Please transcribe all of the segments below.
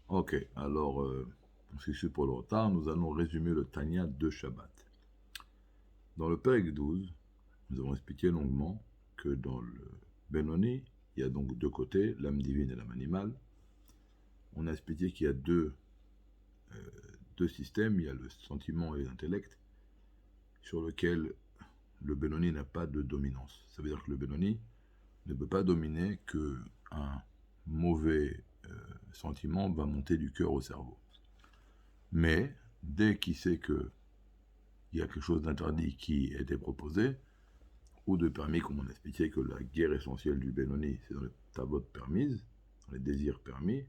Ok, alors, on s'excuse pour le retard, nous allons résumer le Tanya de Shabbat. Dans le Pérec 12, nous avons expliqué longuement que dans le Benoni, il y a donc deux côtés, l'âme divine et l'âme animale. On a expliqué qu'il y a deux systèmes, il y a le sentiment et l'intellect, sur lequel le Benoni n'a pas de dominance. Ça veut dire que le Benoni ne peut pas dominer qu'un mauvais sentiment va monter du cœur au cerveau. Mais dès qu'il sait qu'il y a quelque chose d'interdit qui a été proposé, ou de permis, comme on a expliqué que la guerre essentielle du Benoni, c'est dans les tavot permises, dans les désirs permis,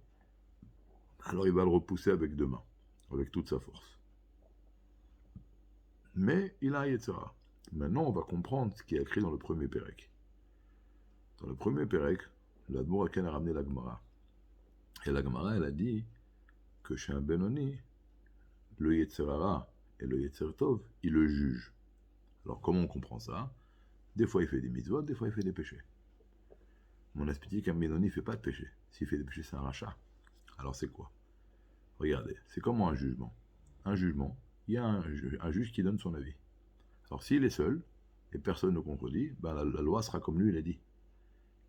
alors il va le repousser avec deux mains, avec toute sa force. Mais il a un Yetzara. Maintenant, on va comprendre ce qui est écrit dans le premier Pérec. Dans le premier Pérec, l'Admour Aken a ramené la Gemara. Et la Gemara, elle a dit que chez un Benoni, le Yetzerara et le Yetzertov, il le juge. Alors comment on comprend ça? Des fois il fait des mitzvot, des fois il fait des péchés. On a expliqué qu'un Benoni ne fait pas de péché. S'il fait des péchés, c'est un rachat. Alors c'est quoi? Regardez, c'est comme un jugement. Un jugement, il y a un juge qui donne son avis. Alors s'il est seul, et personne ne contredit, ben la loi sera comme lui, il a dit.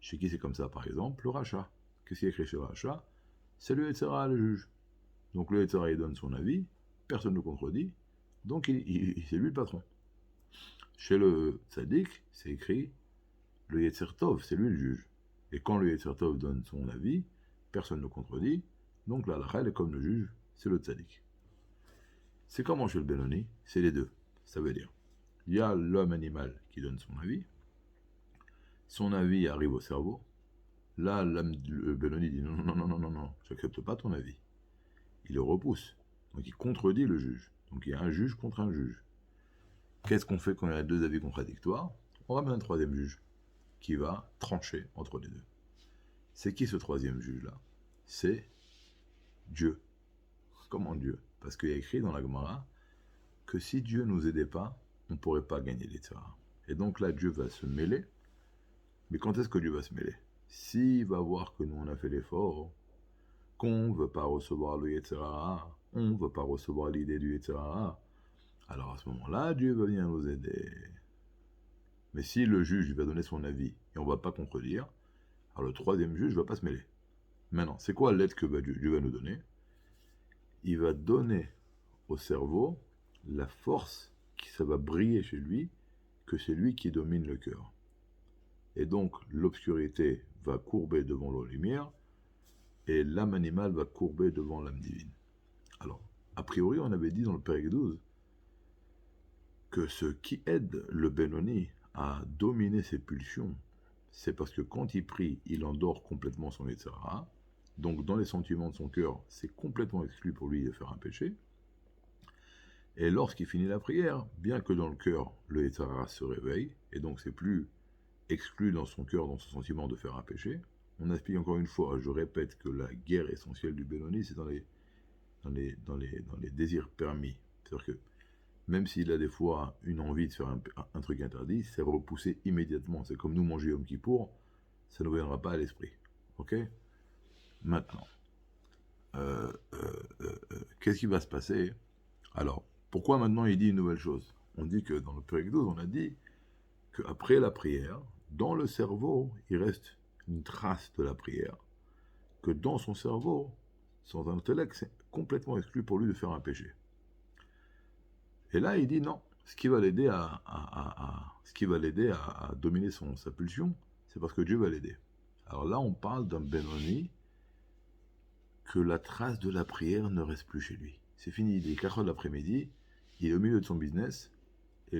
Chez qui c'est comme ça, par exemple, le rachat. Qu'est-ce qu'il y a écrit chez le rachat? C'est le Yetzera, le juge. Donc le Yetzera, il donne son avis, personne ne contredit, donc c'est lui le patron. Chez le tzaddik, c'est écrit le Yetzer Tov, c'est lui le juge. Et quand le Yetzer Tov donne son avis, personne ne contredit, donc la halakha est comme le juge, c'est le tzaddik. C'est comment chez le Benoni? C'est les deux. Ça veut dire, il y a l'homme animal qui donne son avis arrive au cerveau, là le Benoni dit non, non, non, non, non, non, j'accepte pas ton avis. Il le repousse, donc il contredit le juge. Donc il y a un juge contre un juge. Qu'est-ce qu'on fait quand il y a deux avis contradictoires? On ramène un troisième juge qui va trancher entre les deux. C'est qui ce troisième juge-là? C'est Dieu. Comment Dieu? Parce qu'il y a écrit dans la Gemara que si Dieu ne nous aidait pas, on ne pourrait pas gagner les tzara. Et donc là, Dieu va se mêler. Mais quand est-ce que Dieu va se mêler? S'il va voir que nous, on a fait l'effort, qu'on ne veut pas recevoir le Yetzirah, on ne veut pas recevoir l'idée du Yetzirah, alors à ce moment-là, Dieu va venir nous aider. Mais si le juge va donner son avis et on ne va pas contredire, alors le troisième juge ne va pas se mêler. Maintenant, c'est quoi l'aide que Dieu va nous donner? Il va donner au cerveau la force qui ça va briller chez lui, que c'est lui qui domine le cœur. Et donc l'obscurité va courber devant la lumière et l'âme animale va courber devant l'âme divine. Alors, a priori, on avait dit dans le Pérec 12 que ce qui aide le Benoni à dominer ses pulsions, c'est parce que quand il prie, il endort complètement son Yetzirah. Donc dans les sentiments de son cœur, c'est complètement exclu pour lui de faire un péché. Et lorsqu'il finit la prière, bien que dans le cœur, le Yetzirah se réveille, et donc c'est plus exclu dans son cœur, dans son sentiment de faire un péché, on explique encore une fois, je répète que la guerre essentielle du Benoni, c'est dans les désirs permis. C'est-à-dire que même s'il a des fois une envie de faire un truc interdit, c'est repoussé immédiatement. C'est comme nous manger Yom Kippour, ça ne nous viendra pas à l'esprit. Ok? Maintenant, qu'est-ce qui va se passer? Alors, pourquoi maintenant il dit une nouvelle chose? On dit que dans le Pérec 12, on a dit qu'après la prière, dans le cerveau, il reste une trace de la prière, que dans son cerveau, son intellect, c'est complètement exclu pour lui de faire un péché. Et là, il dit non. Ce qui va l'aider à dominer sa pulsion, c'est parce que Dieu va l'aider. Alors là, on parle d'un Benoni que la trace de la prière ne reste plus chez lui. C'est fini, il est 4 heures de l'après-midi, il est au milieu de son business, et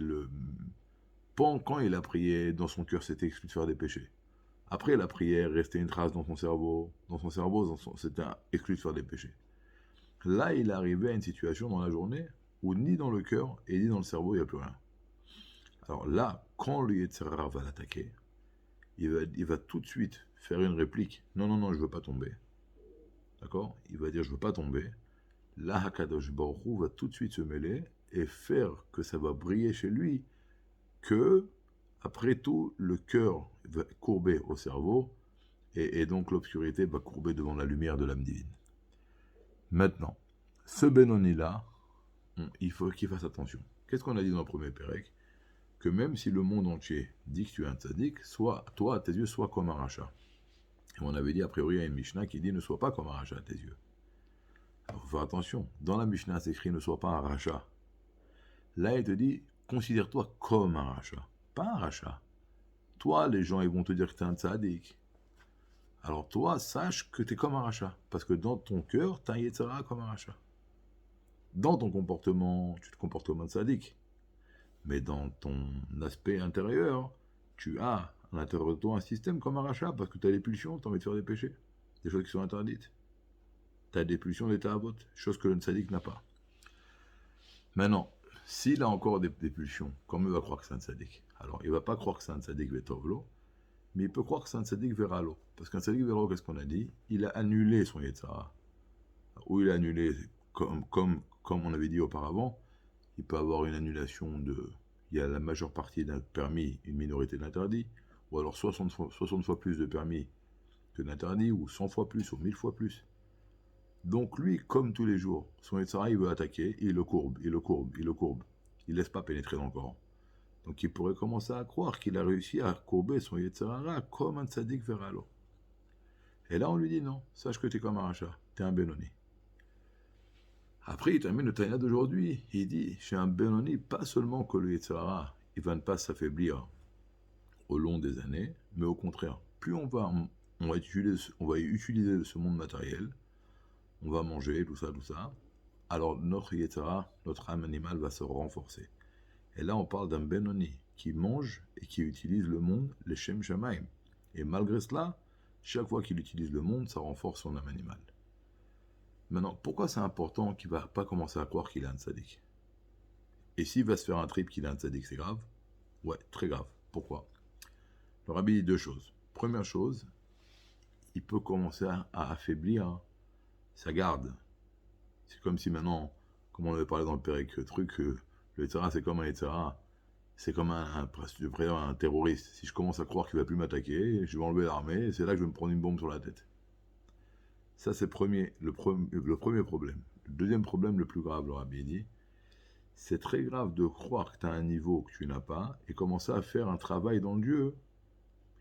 quand il a prié, dans son cœur, c'était exclu de faire des péchés. Après la prière, restait une trace dans son cerveau, c'était exclu de faire des péchés. Là, il est arrivé à une situation dans la journée où ni dans le cœur et ni dans le cerveau, il n'y a plus rien. Alors là, quand le Yetzirah va l'attaquer, il va tout de suite faire une réplique. Non, non, non, je ne veux pas tomber. D'accord? Il va dire, je ne veux pas tomber. Là, Hakadosh Baruch Hu va tout de suite se mêler et faire que ça va briller chez lui, que, après tout, le cœur va courber au cerveau, et donc l'obscurité va courber devant la lumière de l'âme divine. Maintenant, ce Benoni-là, il faut qu'il fasse attention. Qu'est-ce qu'on a dit dans le premier Pérec? Que même si le monde entier dit que tu es un tzaddik, soit toi, à tes yeux, sois comme un rachat. Et on avait dit, a priori, il y a une Mishnah qui dit ne sois pas comme un rachat à tes yeux. Alors, il faut faire attention. Dans la Mishnah, c'est écrit ne sois pas un rachat. Là, il te dit considère-toi comme un rachat, pas un rachat. Toi, les gens, ils vont te dire que tu es un tzaddik. Alors toi, sache que tu es comme un rachat. Parce que dans ton cœur, tu as un Yetzirah comme un rachat. Dans ton comportement, tu te comportes comme un tzaddik. Mais dans ton aspect intérieur, tu as à l'intérieur de toi un système comme un rachat. Parce que tu as des pulsions, tu as envie de faire des péchés. Des choses qui sont interdites. Tu as des pulsions d'état à vote. Chose que le tzaddik n'a pas. Maintenant, s'il a encore des pulsions, comment il va croire que c'est un tzaddik? Alors, il ne va pas croire que c'est un tzaddik vetovlo, mais il peut croire que c'est un tzaddik veralo. Parce qu'un tzaddik veralo, qu'est-ce qu'on a dit? Il a annulé son Yetzirah. Ou il a annulé, comme on avait dit auparavant, il peut avoir une annulation de... Il y a la majeure partie d'un permis, une minorité d'interdits, ou alors 60 fois plus de permis que d'interdits, ou 100 fois plus, ou 1000 fois plus. Donc lui, comme tous les jours, son Yetzirah, il veut attaquer, il le courbe, il le courbe, il le courbe. Il ne laisse pas pénétrer dans le Coran. Donc il pourrait commencer à croire qu'il a réussi à courber son Yetzirah comme un tzaddik veralo. Et là on lui dit non, sache que tu es comme un rachat, tu es un Benoni. Après il termine le Tanya d'aujourd'hui, il dit, chez un Benoni, pas seulement que le Yetzirah, il va ne pas s'affaiblir au long des années, mais au contraire, plus on va utiliser ce monde matériel, on va manger, tout ça, alors notre Yetzirah, notre âme animale va se renforcer. Et là, on parle d'un Benoni qui mange et qui utilise le monde, les Shem Shamaim. Et malgré cela, chaque fois qu'il utilise le monde, ça renforce son âme animale. Maintenant, pourquoi c'est important qu'il ne va pas commencer à croire qu'il est un tzaddik? Et s'il va se faire un trip qu'il est un tzaddik, c'est grave? Ouais, très grave. Pourquoi? Le rabbi dit deux choses. Première chose, il peut commencer à affaiblir sa garde. C'est comme si maintenant, comme on avait parlé dans le Pérec truc, le Yetzirah, c'est comme un Yetzirah. C'est comme un terroriste. Si je commence à croire qu'il ne va plus m'attaquer, je vais enlever l'armée, et c'est là que je vais me prendre une bombe sur la tête. Ça, c'est le premier problème. Le deuxième problème, le plus grave, le rabbi dit, c'est très grave de croire que tu as un niveau que tu n'as pas, et commencer à faire un travail dans Dieu.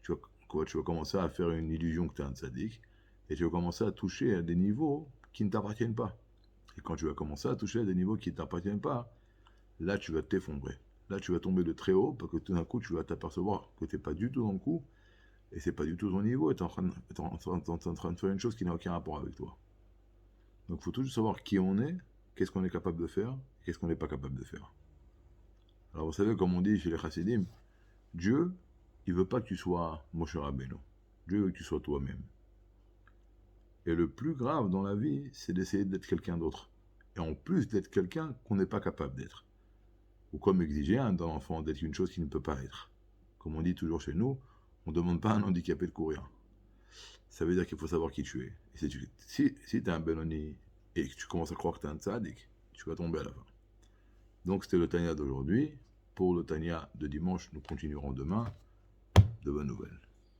Tu vas commencer à faire une illusion que tu es un tzaddik, et tu vas commencer à toucher à des niveaux qui ne t'appartiennent pas. Et quand tu vas commencer à toucher à des niveaux qui ne t'appartiennent pas, là, tu vas t'effondrer. Là, tu vas tomber de très haut, parce que tout d'un coup, tu vas t'apercevoir que tu n'es pas du tout dans le coup, et c'est pas du tout ton niveau, et tu es en train de faire une chose qui n'a aucun rapport avec toi. Donc, il faut toujours savoir qui on est, qu'est-ce qu'on est capable de faire, et qu'est-ce qu'on n'est pas capable de faire. Alors, vous savez, comme on dit chez les chassidim, Dieu, il veut pas que tu sois Moshe Rabbeinu. Dieu veut que tu sois toi-même. Et le plus grave dans la vie, c'est d'essayer d'être quelqu'un d'autre. Et en plus d'être quelqu'un qu'on n'est pas capable d'être. Ou comme exiger d'un enfant d'être une chose qu'il ne peut pas être. Comme on dit toujours chez nous, on ne demande pas à un handicapé de courir. Ça veut dire qu'il faut savoir qui tu es. Et si tu es un Benoni et que tu commences à croire que tu es un tzaddik, tu vas tomber à la fin. Donc c'était le Tanya d'aujourd'hui. Pour le Tanya de dimanche, nous continuerons demain. De bonnes nouvelles.